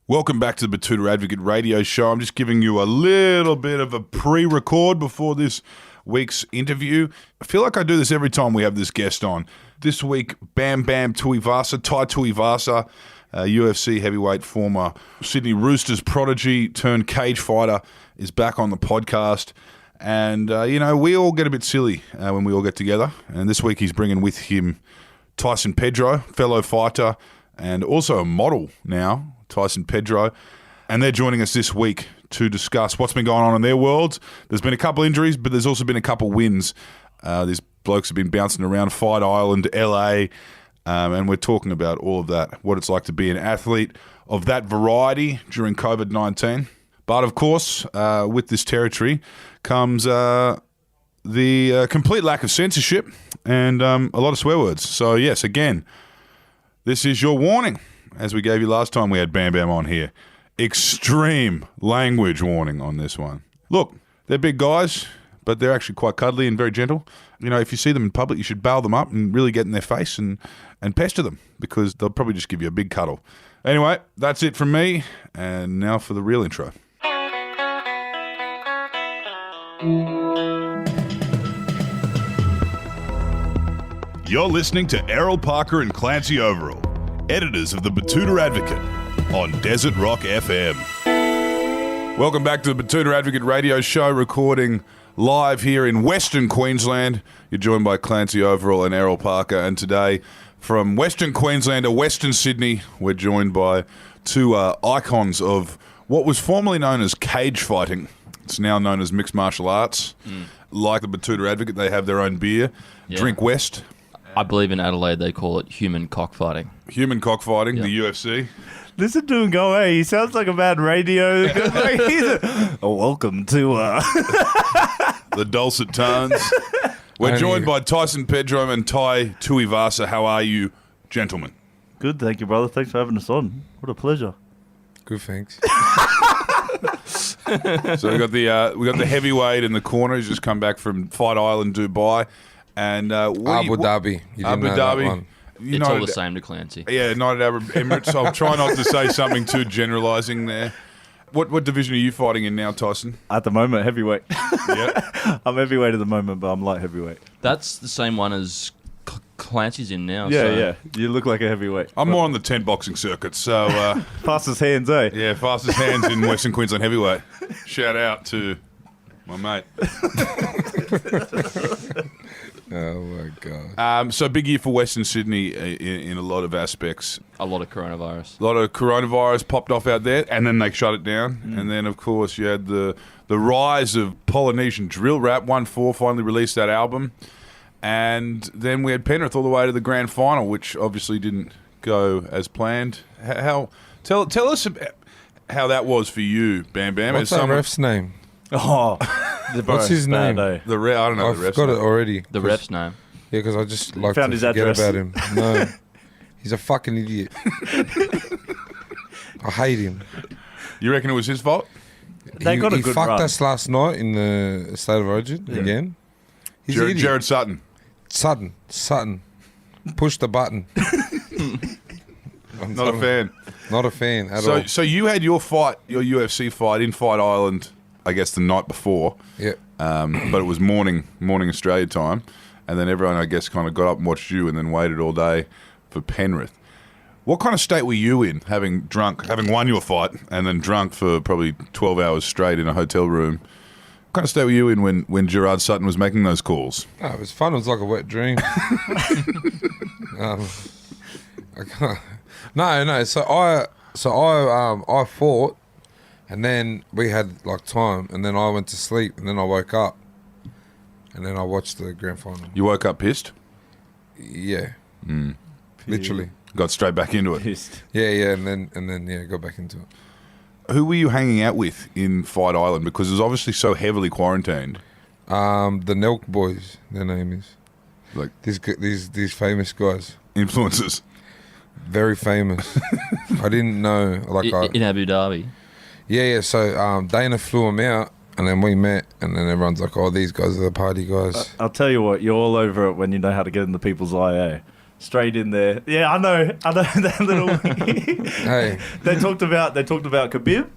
Welcome back to the Betoota Advocate radio show. I'm just giving you a little bit of a pre-record before this week's interview. I feel like I do this every time we have this guest on. This week, Bam Bam Tuivasa, Tuivasa, UFC heavyweight, former Sydney Roosters prodigy turned cage fighter, is back on the podcast. And, we all get a bit silly when we all get together. And this week he's bringing with him Tyson Pedro, fellow fighter, and also a model now, Tyson Pedro. And they're joining us this week to discuss what's been going on in their worlds. There's been a couple injuries, but there's also been a couple wins. These blokes have been bouncing around Fight Island, LA, and we're talking about all of that, what it's like to be an athlete of that variety during COVID-19. But of course, with this territory comes the complete lack of censorship and a lot of swear words. So yes, again, this is your warning, as we gave you last time we had Bam Bam on here. Extreme language warning on this one. Look, they're big guys, but they're actually quite cuddly and very gentle. You know, if you see them in public, you should bail them up and really get in their face and pester them, because they'll probably just give you a big cuddle. Anyway, that's it from me, and now for the real intro. You're listening to Errol Parker and Clancy Overall, editors of the Betoota Advocate on Desert Rock FM. Welcome back to the Betoota Advocate radio show, recording live here in Western Queensland. You're joined by Clancy Overall and Errol Parker, and today from Western Queensland to Western Sydney, we're joined by two icons of what was formerly known as cage fighting. It's now known as mixed martial arts. Like the Betoota Advocate, they have their own beer. Yeah. Drink West. I believe in Adelaide they call it human cockfighting. Human cockfighting, yep. The UFC. Listen to him go, hey, he sounds like a bad radio. Welcome to the dulcet tones. We're joined by Tyson Pedro and Tuivasa. How are you, gentlemen? Good, thank you, brother. Thanks for having us on. What a pleasure. Good, thanks. So we got the heavyweight in the corner. He's just come back from Fight Island, Dubai, and Abu Dhabi. You didn't know that one. It's all the same to Clancy. Yeah, United Arab Emirates. I'll try not to say something too generalising there. What division are you fighting in now, Tyson? At the moment, heavyweight. Yeah, I'm heavyweight at the moment, but I'm light heavyweight. That's the same one as Clancy's in now. Yeah, so. yeah. You look like a heavyweight. I'm more on the 10 boxing circuit, so... fastest hands, eh? Yeah, fastest hands in Western Queensland heavyweight. Shout out to my mate. Oh, my God. So big year for Western Sydney in a lot of aspects. A lot of coronavirus. A lot of coronavirus popped off out there, and then they shut it down. And then, of course, you had the rise of Polynesian drill rap. 1-4 finally released that album. And then we had Penrith all the way to the grand final, which obviously didn't go as planned. Tell us about how that was for you, Bam Bam. What's that ref's name? Oh, what's his name? I don't know. I forgot it already. The ref's name. Yeah, because I just like found to his forget address. about him. No, he's a fucking idiot. I hate him. You reckon it was his fault? They got a he good fucked run. us last night in the State of Origin again. He's an idiot. Jared Sutton. Sutton. Push the button. I'm Not a fan. Not a fan at all. So you had your UFC fight in Fight Island, I guess the night before. Yeah. But it was morning Australia time, and then everyone, I guess, kind of got up and watched you, and then waited all day for Penrith. What kind of state were you in, having won your fight, and then drunk for probably 12 hours straight in a hotel room? What kind of state were you in when Gerard Sutton was making those calls? Oh, it was fun. It was like a wet dream. I can't. No. So I fought, and then we had like time, and then I went to sleep, and then I woke up, and then I watched the grand final. You woke up pissed? Yeah. Literally. Got straight back into it. Pissed. Yeah, and then got back into it. Who were you hanging out with in Fight Island? Because it was obviously so heavily quarantined. The Nelk boys, their name is. Like these famous guys. Influencers. Very famous. I didn't know. In Abu Dhabi. Yeah. So Dana flew them out, and then we met, and then everyone's like, "Oh, these guys are the party guys." I'll tell you what, you're all over it when you know how to get in the people's eye. Eh? straight in there. Yeah, I know that little. Hey, They talked about Khabib.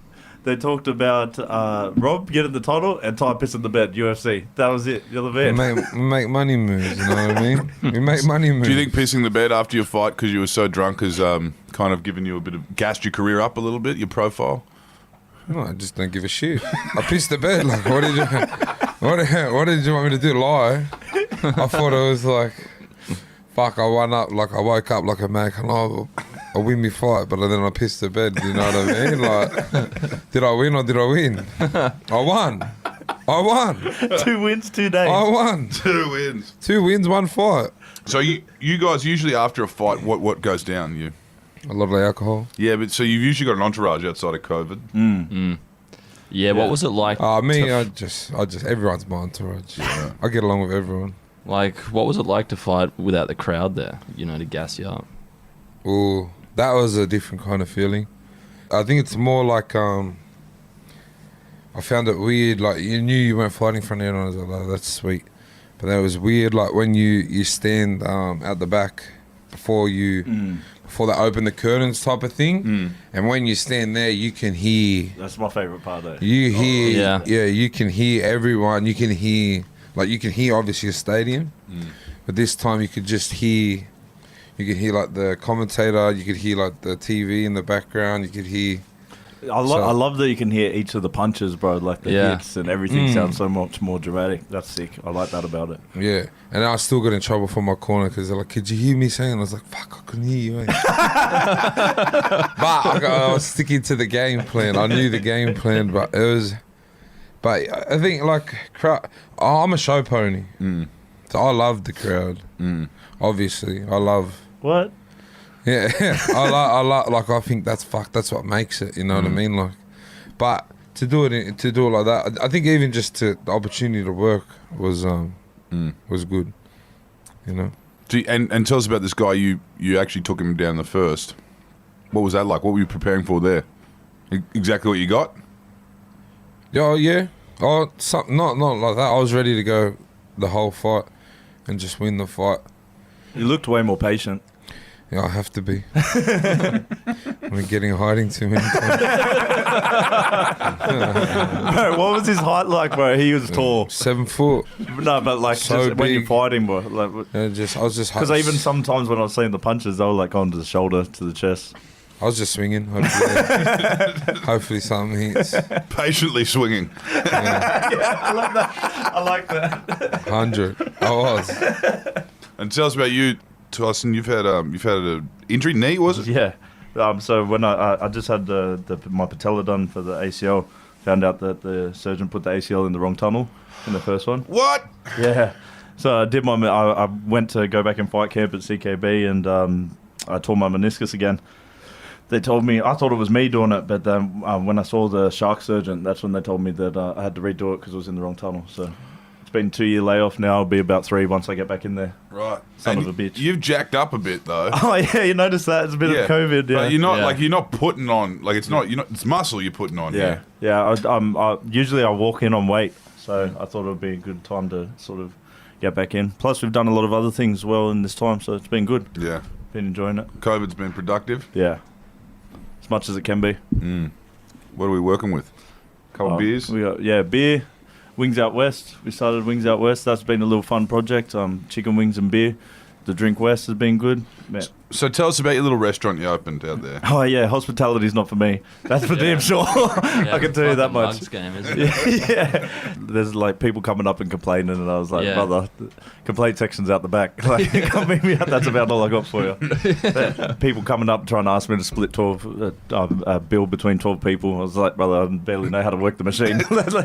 They talked about Rob getting the title and Ty pissing the bed. UFC. That was it. You're the we man. make money moves. You know what I mean? We make money moves. Do you think pissing the bed after your fight because you were so drunk has kind of given you a bit of gassed your career up a little bit, your profile? No, I just don't give a shit. I pissed the bed. Like, what did you want me to do? Lie? I thought it was like, fuck. I woke up like a man. I win me fight, but then I pissed the bed. You know what I mean? Like, did I win or did I win? I won. 2 wins, 2 days. I won. 2 wins. 2 wins, 1 fight. So you guys usually after a fight, what goes down? You? A lot of alcohol. Yeah, but so you've usually got an entourage outside of COVID. Yeah, what was it like? I just everyone's my entourage. Yeah. I get along with everyone. Like, what was it like to fight without the crowd there? You know, to gas you up. Ooh, that was a different kind of feeling. I think it's more like I found it weird. Like, you knew you weren't fighting in front of anyone. I was like, oh, that's sweet. But then it was weird. Like when you stand at the back before they open the curtains type of thing, and when you stand there, you can hear. That's my favorite part though. You hear, you can hear everyone. You can hear obviously a stadium, but this time you could just hear. You could hear like the commentator. You could hear like the TV in the background. You could hear. I love that you can hear each of the punches, bro. Like the hits and everything sounds so much more dramatic. That's sick. I like that about it. Yeah, and I still got in trouble from my corner because they're like, "Could you hear me saying?" I was like, "Fuck, I couldn't hear you." Eh? But I was sticking to the game plan. I knew the game plan, but it was. But I think like I'm a show pony, so I love the crowd. Obviously, I love. What? Yeah, I think that's what makes it. You know what I mean? Like, but to do it like that, I think even just the opportunity to work was good. You know. And tell us about this guy. You actually took him down the first. What was that like? What were you preparing for there? Exactly what you got. Oh yeah. Oh, not like that. I was ready to go the whole fight and just win the fight. You looked way more patient. Yeah, I have to be. I'm getting hiding too many times. Bro, what was his height like, bro? He was tall. 7 foot. No, but like So just when you big. fight him, bro. Like, I was just. because even sometimes when I was seeing the punches, they were like onto the shoulder to the chest. I was just swinging. Hopefully something hits. Patiently swinging. Yeah, I like that. 100. I was. And tell us about you, Tyson. You've had an injury, knee, was it? Yeah. So when I just had my patella done for the ACL, found out that the surgeon put the ACL in the wrong tunnel in the first one. What? Yeah. So I went to go back and fight camp at CKB and I tore my meniscus again. They told me, I thought it was me doing it, but then when I saw the shark surgeon, that's when they told me that I had to redo it because it was in the wrong tunnel. So it's been 2-year layoff now. It'll be about 3 once I get back in there. Right. Son of a bitch. You've jacked up a bit though. Oh yeah, you noticed that? It's a bit of COVID. Yeah. But you're not putting on like it's muscle you're putting on. Yeah. I usually I walk in on weight, so I thought it would be a good time to sort of get back in. Plus we've done a lot of other things as well in this time, so it's been good. Yeah. Been enjoying it. COVID's been productive. Yeah. As much as it can be. What are we working with? Couple beers? We got beer. Wings Out West. We started Wings Out West. That's been a little fun project. Chicken wings and beer. The Drink West has been good. Yeah. So tell us about your little restaurant you opened out there. Oh yeah, hospitality's not for me. That's for damn sure. I can tell you that much. Mugs game, isn't it? Yeah. There's like people coming up and complaining, and I was like, brother, the complaint section's out the back. Like, come meet me up. That's about all I got for you. People coming up trying to ask me to split 12 a bill between 12 people. I was like, brother, I barely know how to work the machine.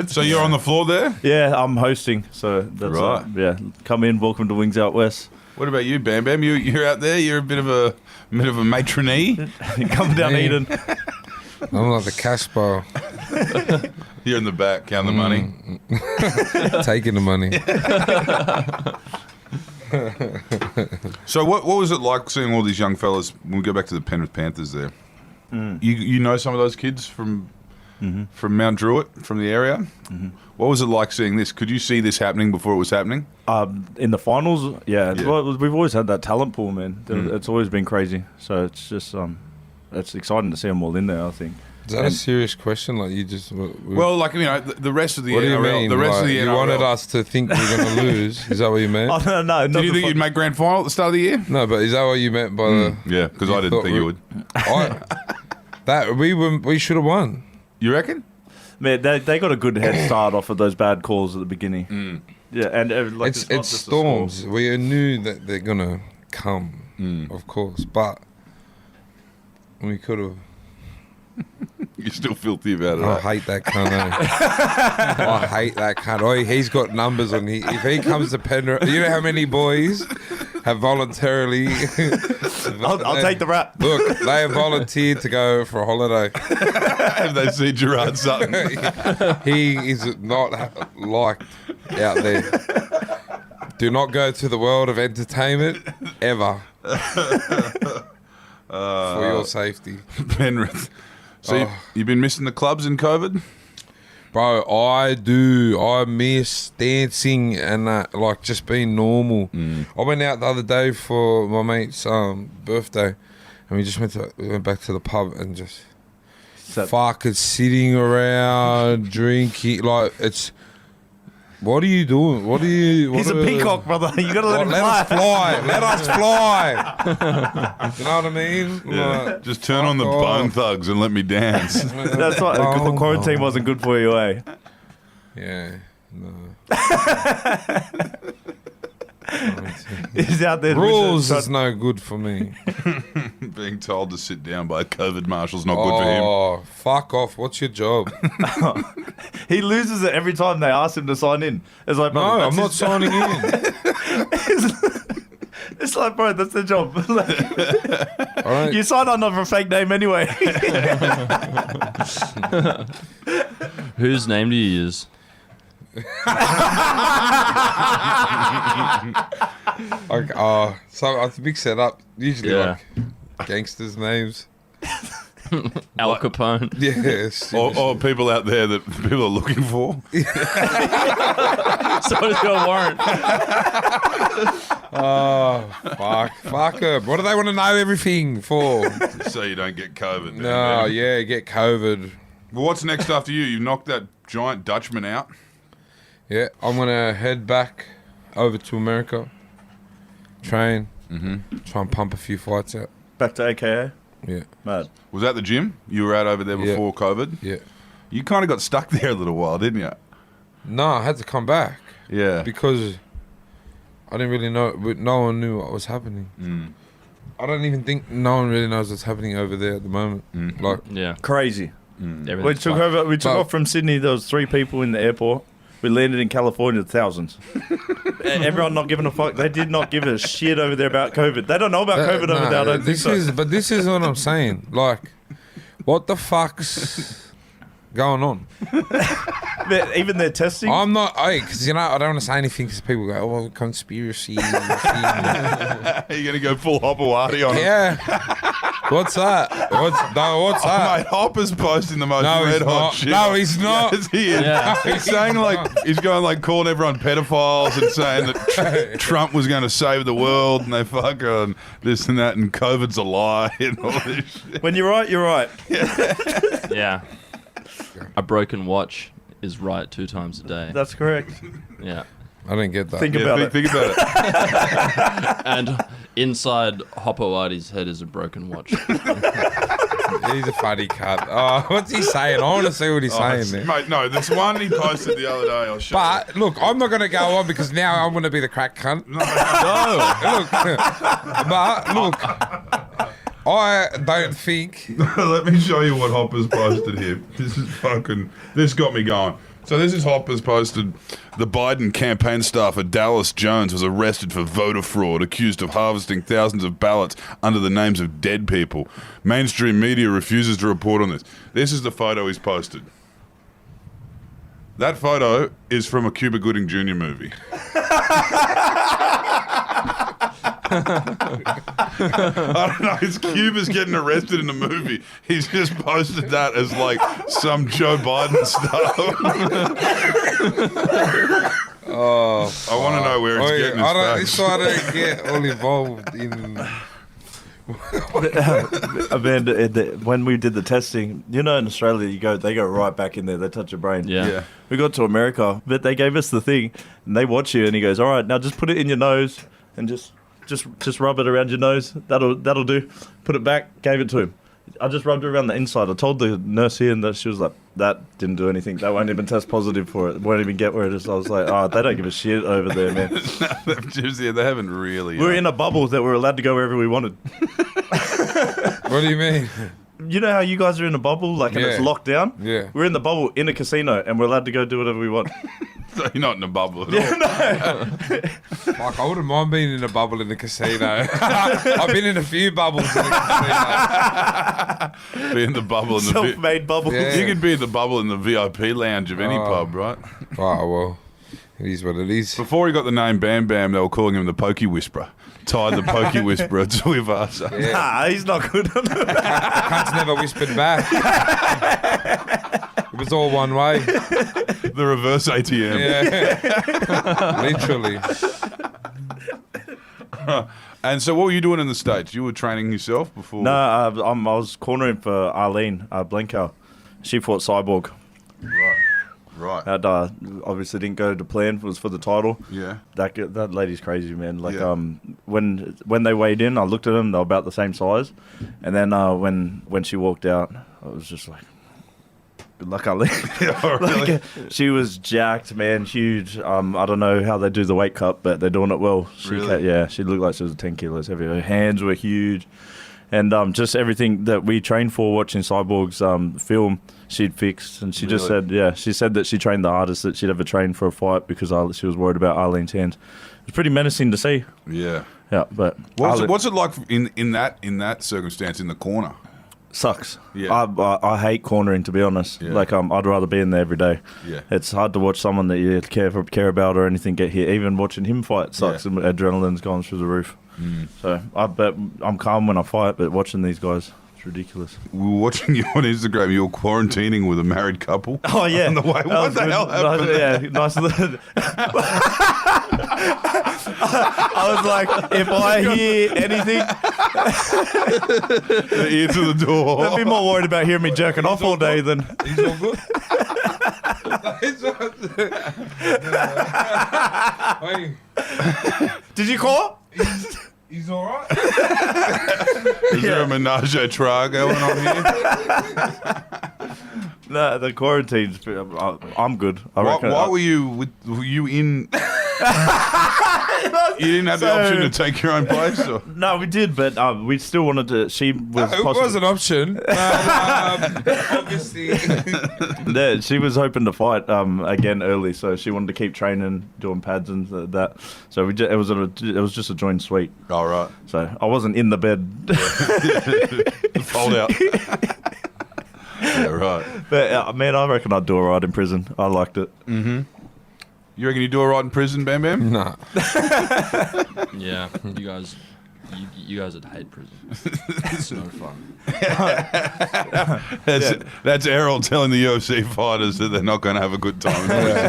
So you're on the floor there? Yeah, I'm hosting. So that's right. Come in. Welcome to Wings Out West. What about you, Bam Bam? You're out there. You're a bit of a matronee. Come down, Eden. I'm like the cash bar. You're in the back, counting the money. Taking the money. So what was it like seeing all these young fellas? We'll go back to the Penrith Panthers there. You know some of those kids from from Mount Druitt, from the area. What was it like seeing this? Could you see this happening before it was happening? In the finals, Yeah. Well, we've always had that talent pool, man. It's always been crazy. So it's just it's exciting to see them all in there, I think. Is that a serious question? Like you just Well, like, the rest of the what do you NRL, mean? the rest of the you NRL. wanted us to think we're going to lose? Is that what you meant? Oh, no. Did you think you'd make grand final at the start of the year? No, but is that what you meant by the? Yeah, because I didn't think you would. We should have won. You reckon? Man, they got a good head start off of those bad calls at the beginning. Yeah, and It's not just a storms. score. We knew that they're gonna come, of course, but we could have. You're still filthy about it. I right? hate that cunt. I hate that cunt. Oh, he's got numbers on. If he comes to Penrith, you know how many boys have voluntarily. I'll take the rap. Look, they have volunteered to go for a holiday. Have they seen Gerard Sutton? He is not liked out there. Do not go to the world of entertainment ever. For your safety. Penrith. So you've been missing the clubs in COVID? Bro, I do. I miss dancing and like just being normal. I went out the other day for my mate's birthday, and we just went back to the pub and just fucking sitting around drinking. Like it's. What are you doing? What are you? He's a peacock, brother. You gotta let him fly. Let us fly. You know what I mean? Yeah. Like, Just turn on the fuck Bone off. Thugs and let me dance. That's why quarantine wasn't good for you, eh? Yeah. No. He's out there. Rules is no good for me. Being told to sit down by a COVID marshal's not good for him. Oh, fuck off. What's your job? He loses it every time they ask him to sign in. It's like, No, brother, I'm not that's signing in. It's like, bro, that's the job. All right. You sign on for a fake name anyway. Whose name do you use? Like, so it's a big setup. Usually, Yeah. like gangsters' names. Al Capone. Yes. Or people out there that people are looking for. So is your warrant. Fuck them. What do they want to know everything for? So you don't get COVID. No, yeah, get COVID. Well, what's next after you? You knocked that giant Dutchman out. Yeah, I'm gonna head back over to America, train, try and pump a few fights out. Back to AKA. Yeah, Mad. Was that the gym? You were out over there Yeah. before COVID? yeah. You kind of got stuck there a little while, didn't you? No, I had to come back Yeah. because I didn't really know. No one knew what was happening. I don't even think no one really knows what's happening over there at the moment. Like, Yeah. Crazy. Everything's We took fucked. We took off from Sydney. There was 3 people in the airport. We landed in California, thousands. Everyone not giving a fuck. They did not give a shit over there about COVID. They don't know about COVID over there. I don't think so. But this is what I'm saying. Like, what the fuck's going on? Even their testing. I'm not, because I don't want to say anything because people go, oh, conspiracy. Are you going to go full Hopawati on it? Yeah. What's that? What's that? Mate, Hopper's posting the most No, he's red hot not. shit. No, he's not. Yes, he is. Yeah. He's saying he's going like calling everyone pedophiles and saying that Trump was going to save the world and they fucking this and that and COVID's a lie and all this shit. When you're right, you're right. Yeah. A broken watch is right 2 times a day. That's correct. Yeah. I didn't get that. Think about it. Think about it. And inside Hopawati's head is a broken watch. He's a funny cunt. Oh, what's he saying? I want to see what he's saying there. Mate, no, this one he posted the other day. I'll show But look, I'm not going to go on because now I'm going to be the crack cunt. No. Look, I don't think. Let me show you what Hopper's posted here. This got me going. So this is Hopper's posted. The Biden campaign staffer Dallas Jones was arrested for voter fraud, accused of harvesting thousands of ballots under the names of dead people. Mainstream media refuses to report on this. This is the photo he's posted. That photo is from a Cuba Gooding Jr. movie. I don't know. It's Cuba's getting arrested in the movie. He's just posted that as like some Joe Biden stuff. Oh, I want to know where it's getting his facts. So I don't get all involved in. When we did the testing, in Australia, they go right back in there. They touch your brain. Yeah. We got to America, but they gave us the thing, and they watch you, and he goes, "All right, now just put it in your nose, and just rub it around your nose. That'll do. Put it back." Gave it to him. I just rubbed it around the inside. I told the nurse here, and that she was like, "That didn't do anything. They won't even test positive for it. Won't even get where it is." I was like, "Oh, they don't give a shit over there, man." Yeah, they haven't really. We're in a bubble that we're allowed to go wherever we wanted. What do you mean? You know how you guys are in a bubble, and it's locked down? Yeah. We're in the bubble in a casino, and we're allowed to go do whatever we want. So you're not in a bubble at all. Like, I wouldn't mind being in a bubble in a casino. I've been in a few bubbles in a casino. Be in the bubble in the Self-made bubbles. Yeah. You could be in the bubble in the VIP lounge of any pub, right? Oh, well, it is what it is. Before he got the name Bam Bam, they were calling him the Pokey Whisperer. Tied the Pokey Whisperer to Tuivasa. Yeah. Nah, he's not good on that. Cunts never whispered back. It was all one way. The reverse ATM. Yeah. Literally. And so what were you doing in the States? You were training yourself before? No, I was cornering for Arlene Blencow. She fought Cyborg. Right. That obviously didn't go to plan. It was for the title. Yeah. That lady's crazy, man. Like, Yeah. when they weighed in, I looked at them. They were about the same size. And then when she walked out, I was just like, good luck, Ali. Oh, really? Like, she was jacked, man, huge. I don't know how they do the weight cut, but they're doing it well. Really? She looked like she was 10 kilos heavy. Her hands were huge. And just everything that we trained for watching Cyborg's film, she'd fixed. And she just said, she said that she trained the hardest that she'd ever trained for a fight because she was worried about Arlene's hands. It was pretty menacing to see. Yeah. Yeah, but What's it like in that circumstance in the corner? sucks. Yeah. I hate cornering, to be honest. Yeah. Like, I'd rather be in there every day. Yeah. It's hard to watch someone that you care about or anything get hit. Even watching him fight sucks. Yeah. And adrenaline's gone through the roof. So I bet I'm calm when I fight, but watching these guys, it's ridiculous. We were watching you on Instagram. You were quarantining with a married couple. Oh yeah. On the way. What the hell happened? Nice. I was like, if I hear anything, The ear to the door. I'd be more worried about hearing me jerking off all day than. He's all good. Hey, Did you call? he's all right. Is there a menage a trois going on here? No, the quarantine's. I'm good. I reckon. Why were you in? You didn't have the option to take your own place? Or? No, we did, but we still wanted to. She was. It was an option. Obviously. Yeah, she was hoping to fight again early, so she wanted to keep training, doing pads and that. So it was just a joint suite. All right. So I wasn't in the bed. Fold out. Yeah, right. But man, I reckon I'd do alright in prison. I liked it. Mm-hmm. You reckon you do all right in prison, Bam Bam? Nah. Yeah, you guys would hate prison. It's no fun. That's Errol telling the UFC fighters that they're not going to have a good time in prison.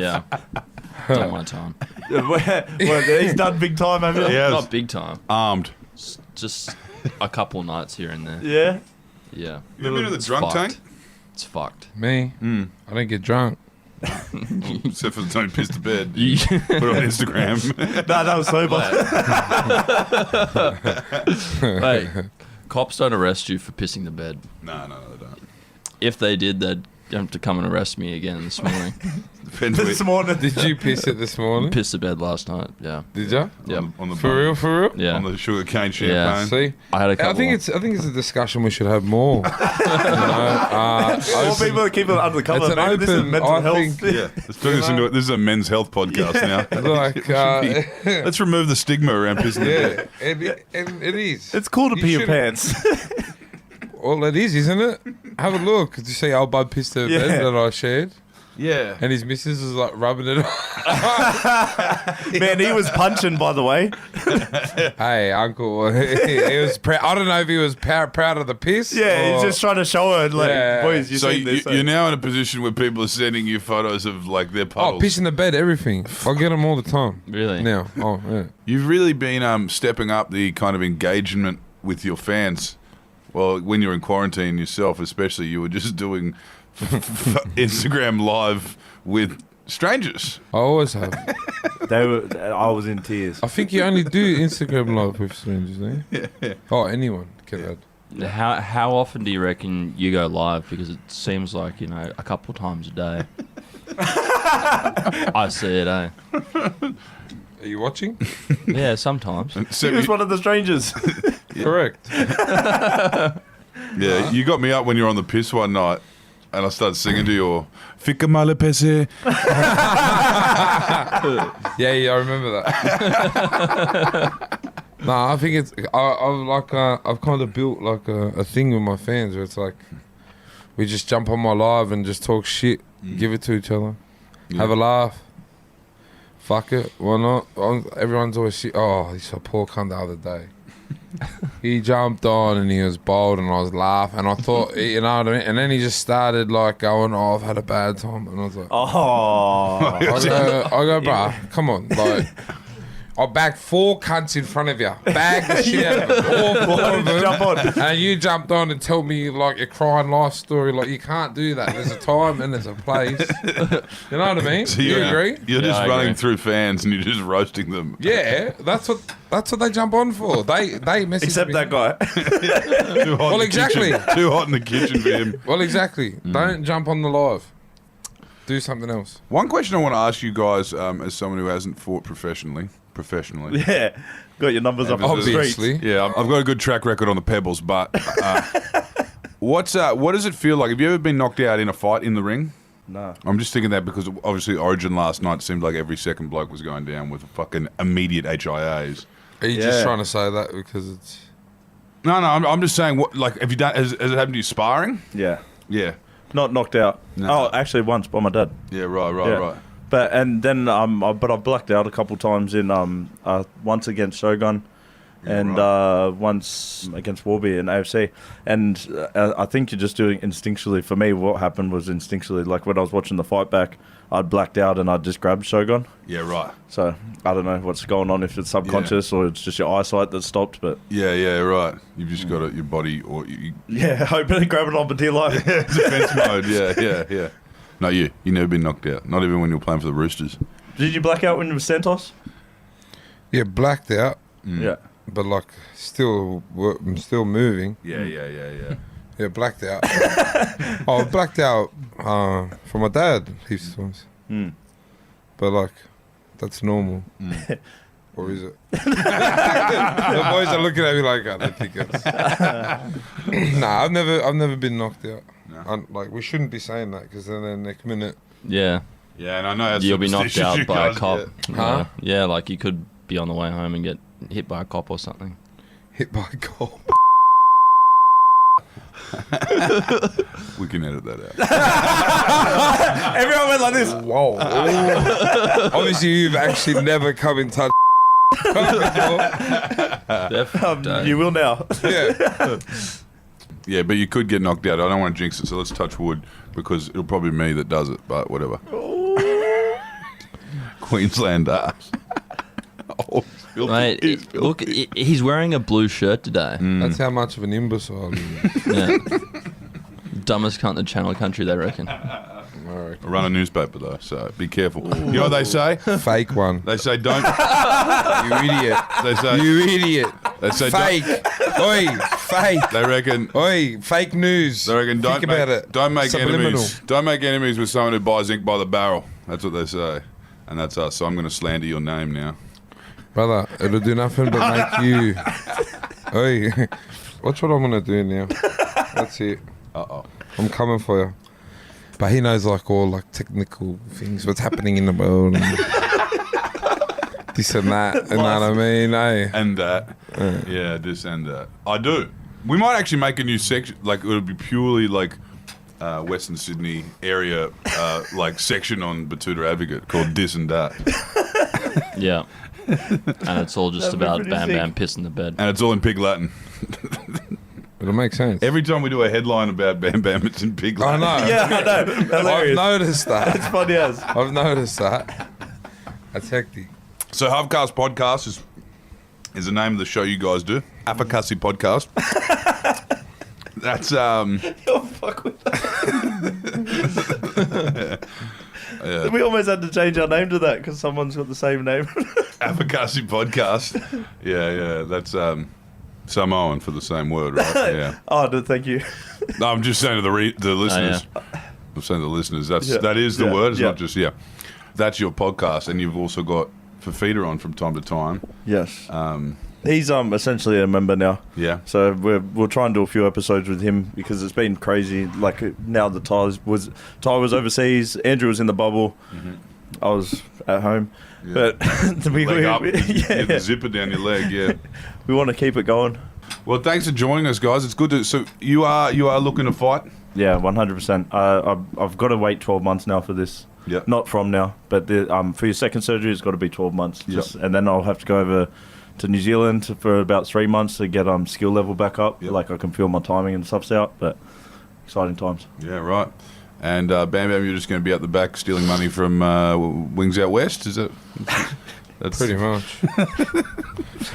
Yeah, not my time. He's done big time, haven't he? Yes. Not big time. Armed. Just a couple nights here and there. Yeah. Yeah. You ever been in the drunk Fucked. tank? It's fucked. Me? I don't get drunk. Except for don't piss the bed. You- Put it on Instagram. No, that was sober. Hey, cops don't arrest you for pissing the bed. No, they don't. If they did, they'd have to come and arrest me again this morning. Depends This morning. Did you piss it this morning? Pissed the bed last night. Yeah. Did you? Yeah. on the For real? For real? Yeah. On the sugar cane Yeah. champagne. See, I had a couple. I think it's a discussion we should have more. More people keep it under the cover. It's an man. This is open- mental I health. think- Yeah, let's turn this into this is a men's health podcast now. Like, Let's remove the stigma around pissing the bed. it is. It's cool to You pee your should- pants. Well, it is, isn't it? Have a look. Did you see old Bud pissed the bed that I shared? Yeah. And his missus was like rubbing it off. Man, he was punching, by the way. Hey, uncle. He was I don't know if he was proud of the piss. Yeah, he's just trying to show her, like, Yeah. boys, you So seen this. you're now in a position where people are sending you photos of like their Oh, puddles. piss in the bed, everything. I get them all the time. Really? Now. Oh, yeah. You've really been stepping up the kind of engagement with your fans. Well, when you're in quarantine yourself, especially, you were just doing Instagram live with strangers. I always have. I was in tears. I think you only do Instagram live with strangers, eh? Yeah. Oh, anyone can add. How often do you reckon you go live? Because it seems like, you know, a couple times a day. I see it, eh? Are you watching? Yeah, sometimes. So He was one of the strangers. Correct. yeah, you got me up when you were on the piss one night, and I started singing to your Fica male pese. Yeah, I remember that. No, I think it's I've kind of built like a thing with my fans where it's like we just jump on my live and just talk shit, give it to each other, have a laugh. Fuck it, why not? Everyone's always shit. Oh, he's so poor cunt the other day. He jumped on and he was bold and I was laughing and I thought, you know what I mean? And then he just started like going, oh, I've had a bad time. And I was like, Oh. I go, bruh, come on. Like, I bagged 4 cunts in front of you. Bag the shit out of them. All 4 of them. Jump on. And you jumped on and told me like your crying life story. Like, you can't do that. There's a time and there's a place. You know what I mean? So You you're- agree? You're just I running agree. through fans and you're just roasting them. Yeah, that's what they jump on for. They message Except me. that guy. Too hot Well, in the exactly. kitchen. Too hot in the kitchen for him. Well, exactly. Don't jump on the live. Do something else. One question I want to ask you guys, as someone who hasn't fought professionally. Yeah. Got your numbers up on the streets. Obviously. Yeah, I've got a good track record on the pebbles, but what does it feel like? Have you ever been knocked out in a fight in the ring? No. I'm just thinking that because obviously Origin last night seemed like every second bloke was going down with fucking immediate HIAs. Are you Yeah. just trying to say that because it's... No, I'm just saying, what like have you done? Has it happened to you sparring? Yeah. Yeah, Not knocked out. No. Oh, actually once by my dad. yeah, right. Yeah. But and then I blacked out a couple times in once against Shogun, and once against Warby in AFC, and I think you're just doing instinctually. For me, what happened was instinctually. Like when I was watching the fight back, I'd blacked out and I'd just grabbed Shogun. Yeah, right. So I don't know what's going on, if it's subconscious or it's just your eyesight that stopped. But Yeah, right. You've just got your body or you yeah, I better grab it on Badillo. defense mode. Yeah. No, you've never been knocked out. Not even when you were playing for the Roosters. Did you black out when you were Santos? Yeah, blacked out, Yeah. but like I'm still moving. Yeah. Yeah, blacked out. I blacked out for my dad heaps of times. But like, that's normal. Or is it? The boys are looking at me like, I don't think it's... Nah, I've never been knocked out. No. Like, we shouldn't be saying that because then the next minute... Yeah. Yeah, and I know that's You'll be knocked superstitious out you by a guys cop. get. Huh? Yeah, like you could be on the way home and get hit by a cop or something. Hit by a cop. We can edit that out. Everyone went like this. Whoa. Obviously, you've actually never come in touch. You will now. Yeah. Yeah, but you could get knocked out. I don't want to jinx it, so let's touch wood because it'll probably be me that does it. But whatever. Queenslander. Oh, Mate, look, he's wearing a blue shirt today. That's how much of an imbecile he is. Yeah. Dumbest cunt in the Channel Country, they reckon. I run a newspaper though, so be careful. You know what they say? Fake one. They say don't. You idiot. They say You idiot. They say Fake. Oi, fake. They reckon. Oi, fake news. They reckon don't Think about make, it. don't make Subliminal. enemies. Don't make enemies with someone who buys ink by the barrel. That's what they say, and that's us. So I'm going to slander your name now. Brother, it'll do nothing but make you... Oi, watch what I'm going to do now. That's it. Uh-oh. I'm coming for you. But he knows like all like technical things, what's happening in the world. And this and that, you know what I mean? Eh? And that. Yeah, this and that. I do. We might actually make a new section. Like, it would be purely like Western Sydney area like section on Betoota Advocate called Dis and Dat. Yeah. And it's all just That'd be about pretty Bam sick. Bam pissing the bed. And it's all in Pig Latin. It'll make sense. Every time we do a headline about Bam Bam, it's in Pig I Latin. know. Yeah, I know. I've Hilarious. noticed that. It's funny as. I've noticed that. That's hectic. So Halfcast Podcast is the name of the show you guys do. Halfcast Podcast. That's Oh, fuck with that. We almost had to change our name to that because someone's got the same name. Halfcast Podcast. Yeah, that's Samoan for the same word, right? Yeah. Oh, no, thank you. No, I'm just saying to the listeners. I'm saying to the listeners. That is the word. It's not just That's your podcast, and you've also got Fifita on from time to time. Yes. He's essentially a member now. Yeah. So we'll try and do a few episodes with him because it's been crazy. Like now the Ty was overseas, Andrew was in the bubble, I was at home. Yeah. But we Leg up. yeah, Get the zipper down your leg. Yeah. we want to keep it going. Well, thanks for joining us, guys. It's good to. So you are looking to fight. Yeah, 100%. I've got to wait 12 months now for this. Yep. Not from now, but for your second surgery, it's got to be 12 months. Yep. And then I'll have to go over to New Zealand for about 3 months to get skill level back up. Yep. Like I can feel my timing and stuff's out, but exciting times. Yeah, right. And Bam Bam, you're just going to be at the back stealing money from Wings Out West, is it? That's Pretty much.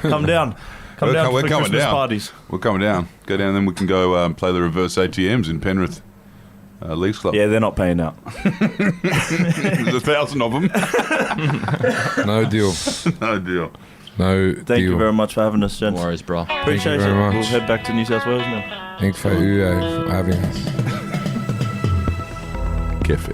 Come down. Come We're down we're for coming Christmas down. parties. We're coming down. Go down, then we can go play the reverse ATMs in Penrith Leagues Club. Yeah, they're not paying out. There's 1,000 of them. No deal. No deal. No Thank deal. you very much for having us, No gents. worries, bro. Appreciate very it. much. We'll head back to New South Wales now. Thanks for having us. Kefe.